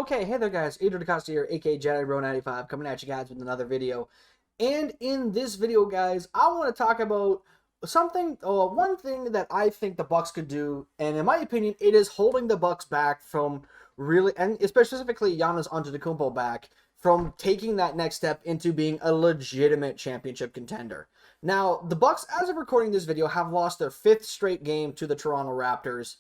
Okay, hey there guys, Adrian DaCosta here, aka JediBro95, coming at you guys with another video. And in this video, guys, I want to talk about one thing that I think the Bucks could do, and in my opinion, it is holding the Bucks back from really, and specifically Giannis Antetokounmpo back, from taking that next step into being a legitimate championship contender. Now, the Bucks, as of recording this video, have lost their fifth straight game to the Toronto Raptors.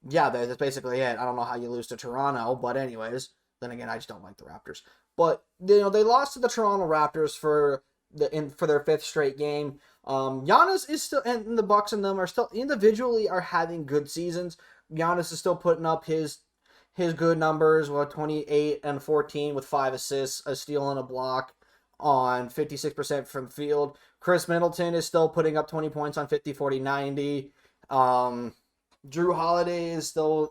Yeah, that's basically it. I don't know how you lose to Toronto, but anyways, then again, I just don't like the Raptors. But they lost to the Toronto Raptors for their fifth straight game. Giannis is still, and the Bucks and them are still individually are having good seasons. Giannis is still putting up his good numbers, 28 and 14 with 5 assists, a steal and a block on 56% from field. Chris Middleton is still putting up 20 points on 50, 40, 90. Drew Holiday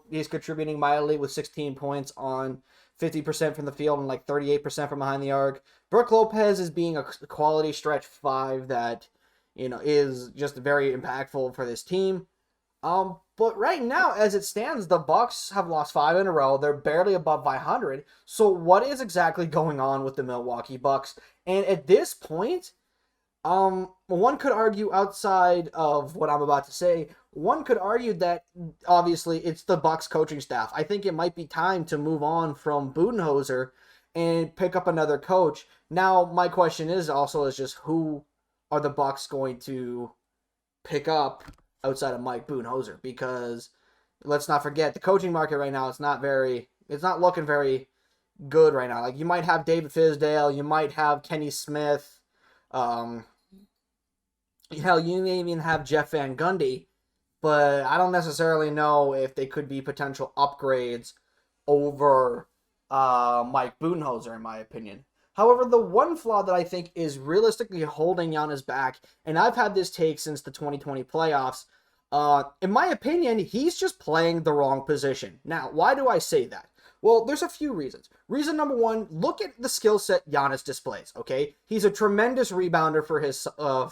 he's contributing mildly with 16 points on 50% from the field and like 38% from behind the arc. Brook Lopez is being a quality stretch 5 that, is just very impactful for this team. But right now, as it stands, the Bucks have lost 5 in a row. They're barely above 500. So what is exactly going on with the Milwaukee Bucks? And at this point, one could argue, outside of what I'm about to say, one could argue that obviously it's the Bucks coaching staff. I think it might be time to move on from Budenholzer and pick up another coach. Now, my question is just who are the Bucks going to pick up outside of Mike Budenholzer? Because let's not forget, the coaching market right now it's not looking very good right now. Like, you might have David Fizdale, you might have Kenny Smith, hell, you may even have Jeff Van Gundy, but I don't necessarily know if they could be potential upgrades over Mike Budenholzer, in my opinion. However, the one flaw that I think is realistically holding Giannis back, and I've had this take since the 2020 playoffs, in my opinion, he's just playing the wrong position. Now, why do I say that? Well, there's a few reasons. Reason number one, look at the skill set Giannis displays, okay? He's a tremendous rebounder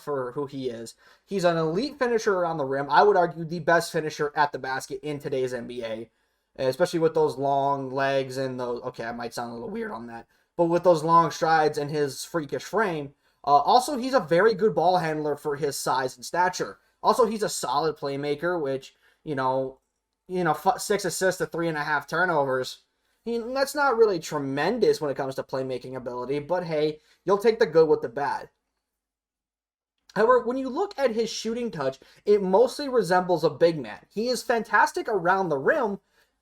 for who he is. He's an elite finisher around the rim. I would argue the best finisher at the basket in today's NBA, especially with those long legs and those, okay, I might sound a little weird on that, but with those long strides and his freakish frame. Also, he's a very good ball handler for his size and stature. Also, he's a solid playmaker, which, 6 assists to 3.5 turnovers. That's not really tremendous when it comes to playmaking ability, but hey, you'll take the good with the bad. However, when you look at his shooting touch, it mostly resembles a big man. He is fantastic around the rim,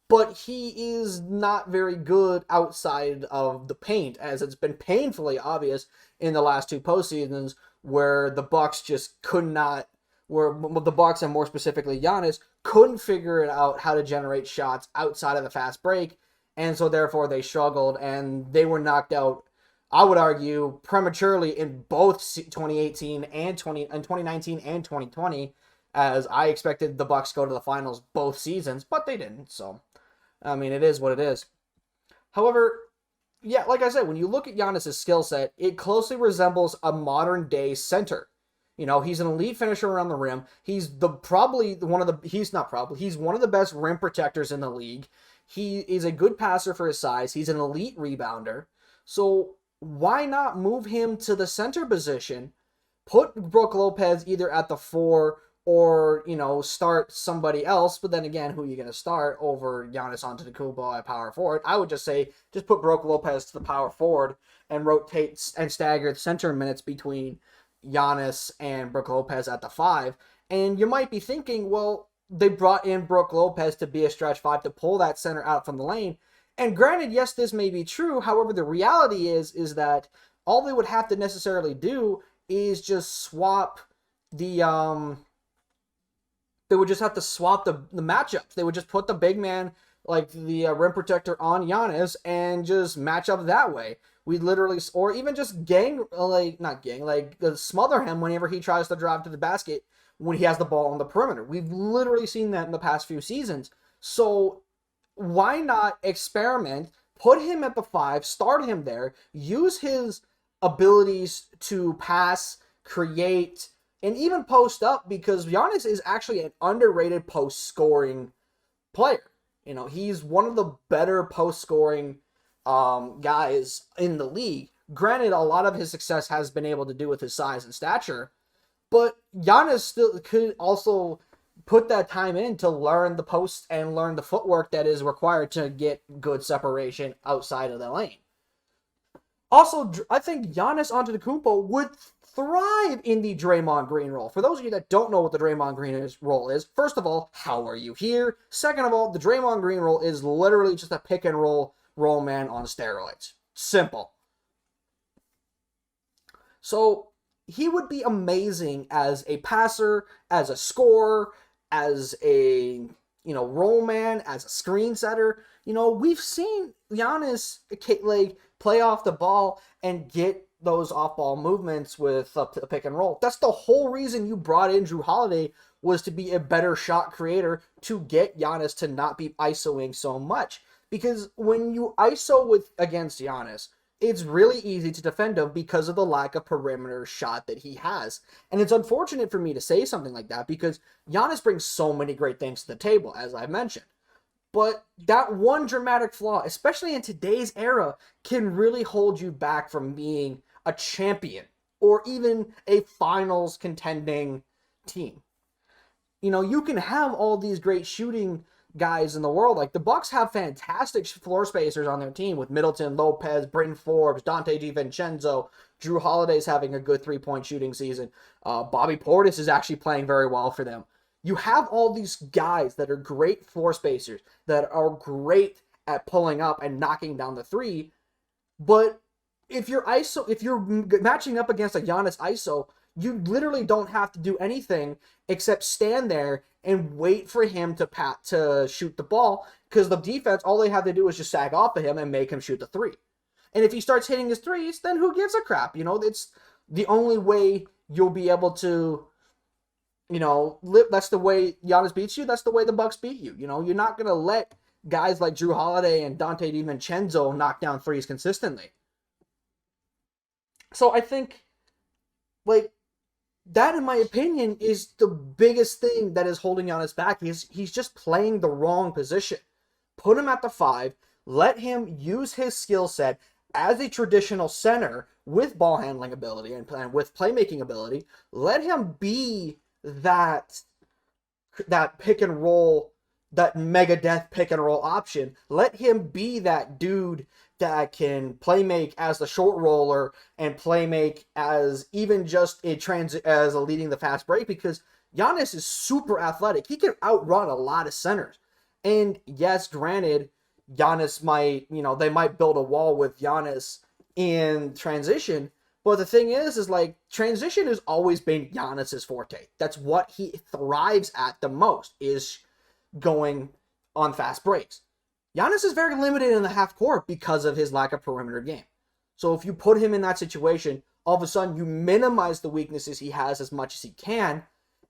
but he is not very good outside of the paint, as it's been painfully obvious in the last 2 postseasons where the Bucks just could not, where the Bucks and more specifically Giannis couldn't figure it out how to generate shots outside of the fast break. And so, therefore, they struggled, and they were knocked out, I would argue, prematurely in both 2018 and 2019 and 2020, as I expected the Bucks go to the finals both seasons, but they didn't. So, I mean, it is what it is. However, yeah, like I said, when you look at Giannis' skill set, it closely resembles a modern-day center. He's an elite finisher around the rim. He's one of the best rim protectors in the league. He is a good passer for his size. He's an elite rebounder. So why not move him to the center position, put Brook Lopez either at the 4 or, start somebody else. But then again, who are you going to start over Giannis Antetokounmpo at power forward? I would just say, just put Brook Lopez to the power forward and rotate and stagger the center minutes between Giannis and Brook Lopez at the 5. And you might be thinking, well, they brought in Brook Lopez to be a stretch 5 to pull that center out from the lane. And granted, yes, this may be true. However, the reality is that all they would have to necessarily do is just swap the they would just have to swap the matchups. They would just put the big man, like the rim protector, on Giannis and just match up that way. We literally, or even just smother him whenever he tries to drive to the basket when he has the ball on the perimeter. We've literally seen that in the past few seasons. So why not experiment, put him at the 5, start him there, use his abilities to pass, create, and even post up, because Giannis is actually an underrated post-scoring player. He's one of the better post scoring guys in the league. Granted, a lot of his success has been able to do with his size and stature, but Giannis still could also put that time in to learn the post and learn the footwork that is required to get good separation outside of the lane. Also, I think Giannis Antetokounmpo would thrive in the Draymond Green role. For those of you that don't know what the Draymond Green role is, first of all, how are you here? Second of all, the Draymond Green role is literally just a pick and roll man on steroids. Simple. So he would be amazing as a passer, as a scorer, as a roll man, as a screen setter. We've seen Giannis play off the ball and get those off-ball movements with a pick and roll. That's the whole reason you brought in Jrue Holiday, was to be a better shot creator, to get Giannis to not be ISOing so much. Because when you ISO against Giannis, it's really easy to defend him because of the lack of perimeter shot that he has. And it's unfortunate for me to say something like that, because Giannis brings so many great things to the table, as I mentioned. But that one dramatic flaw, especially in today's era, can really hold you back from being a champion or even a finals contending team. You can have all these great shooting guys in the world. Like, the Bucks have fantastic floor spacers on their team with Middleton, Lopez, Bryn Forbes, Dante DiVincenzo. Jrue Holiday's having a good three-point shooting season. Bobby Portis is actually playing very well for them. You have all these guys that are great floor spacers, that are great at pulling up and knocking down the three. But if you're matching up against a Giannis ISO, you literally don't have to do anything except stand there and wait for him to shoot the ball, because the defense, all they have to do is just sag off of him and make him shoot the three. And if he starts hitting his threes, then who gives a crap? It's the only way you'll be able to, that's the way Giannis beats you. That's the way the Bucks beat you. You're not going to let guys like Jrue Holiday and Dante DiVincenzo knock down threes consistently. So I think, that, in my opinion, is the biggest thing that is holding Giannis back. He's just playing the wrong position. Put him at the 5. Let him use his skill set as a traditional center with ball handling ability and with playmaking ability. Let him be that pick and roll, that Megadeth pick and roll option. Let him be that dude that can playmake as the short roller and playmake as even just as a leading the fast break, because Giannis is super athletic. He can outrun a lot of centers. And yes, granted, Giannis might, they might build a wall with Giannis in transition. But the thing is transition has always been Giannis's forte. That's what he thrives at the most, is going on fast breaks. Giannis is very limited in the half court because of his lack of perimeter game. So if you put him in that situation, all of a sudden you minimize the weaknesses he has as much as he can,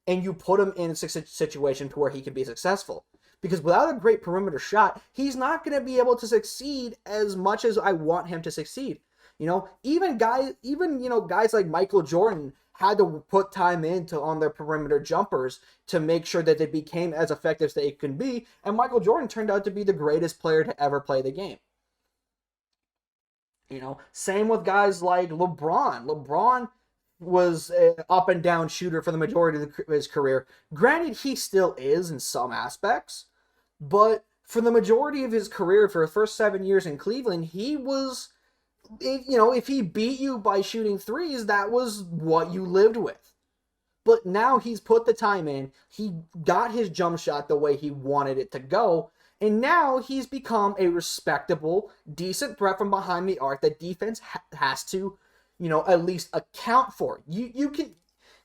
and you put him in a situation to where he can be successful. Because without a great perimeter shot, he's not going to be able to succeed as much as I want him to succeed. Even guys like Michael Jordan had to put time on their perimeter jumpers to make sure that they became as effective as they can be. And Michael Jordan turned out to be the greatest player to ever play the game. Same with guys like LeBron. LeBron was an up and down shooter for the majority of his career. Granted, he still is in some aspects, but for the majority of his career, for the first 7 years in Cleveland, he was, if he beat you by shooting threes, that was what you lived with. But now he's put the time in. He got his jump shot the way he wanted it to go. And now he's become a respectable, decent threat from behind the arc that defense has to, at least account for. You can,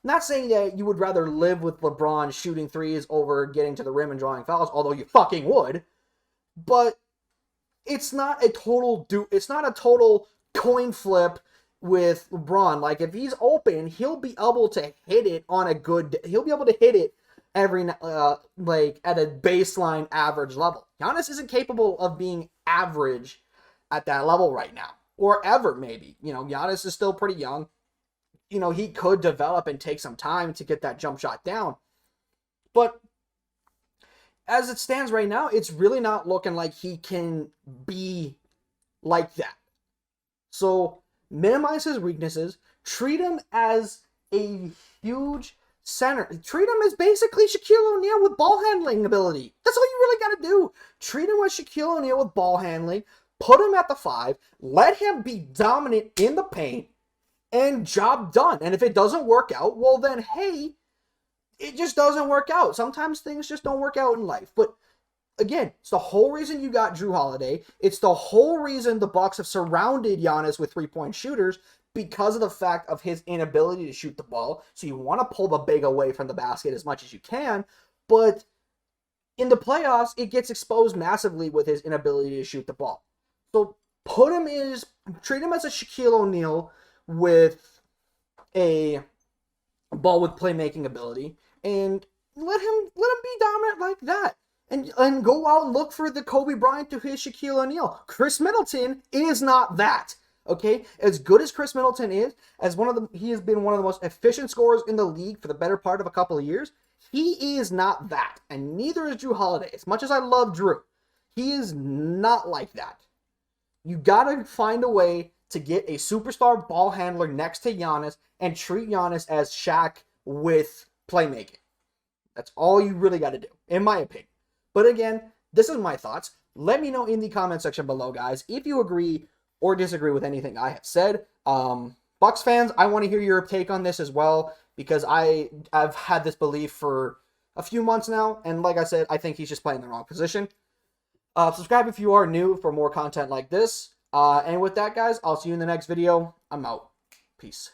not saying that you would rather live with LeBron shooting threes over getting to the rim and drawing fouls, although you fucking would. But it's not a total coin flip with LeBron. If he's open, he'll be able to hit it he'll be able to hit it every at a baseline average level. Giannis isn't capable of being average at that level right now, or ever, maybe. Giannis is still pretty young. He could develop and take some time to get that jump shot down. But as it stands right now, it's really not looking like he can be like that. So minimize his weaknesses. Treat him as a huge center. Treat him as basically Shaquille O'Neal with ball handling ability. That's all you really got to do. Treat him as Shaquille O'Neal with ball handling. Put him at the 5. Let him be dominant in the paint. And job done. And if it doesn't work out, well then, hey, it just doesn't work out. Sometimes things just don't work out in life. But again, it's the whole reason you got Jrue Holiday. It's the whole reason the Bucks have surrounded Giannis with three-point shooters, because of the fact of his inability to shoot the ball. So you want to pull the big away from the basket as much as you can. But in the playoffs, it gets exposed massively with his inability to shoot the ball. So treat him as a Shaquille O'Neal with a ball with playmaking ability, and let him be dominant like that. And go out and look for the Kobe Bryant to his Shaquille O'Neal. Chris Middleton is not that. Okay, as good as Chris Middleton is, he has been one of the most efficient scorers in the league for the better part of a couple of years. He is not that, and neither is Jrue Holiday. As much as I love Jrue, he is not like that. You gotta find a way to get a superstar ball handler next to Giannis and treat Giannis as Shaq with playmaking. That's all you really got to do, in my opinion. But again, this is my thoughts. Let me know in the comment section below, guys, if you agree or disagree with anything I have said. Bucks fans, I want to hear your take on this as well, because I've had this belief for a few months now, and like I said, I think he's just playing the wrong position. Subscribe if you are new for more content like this. And with that, guys, I'll see you in the next video. I'm out. Peace.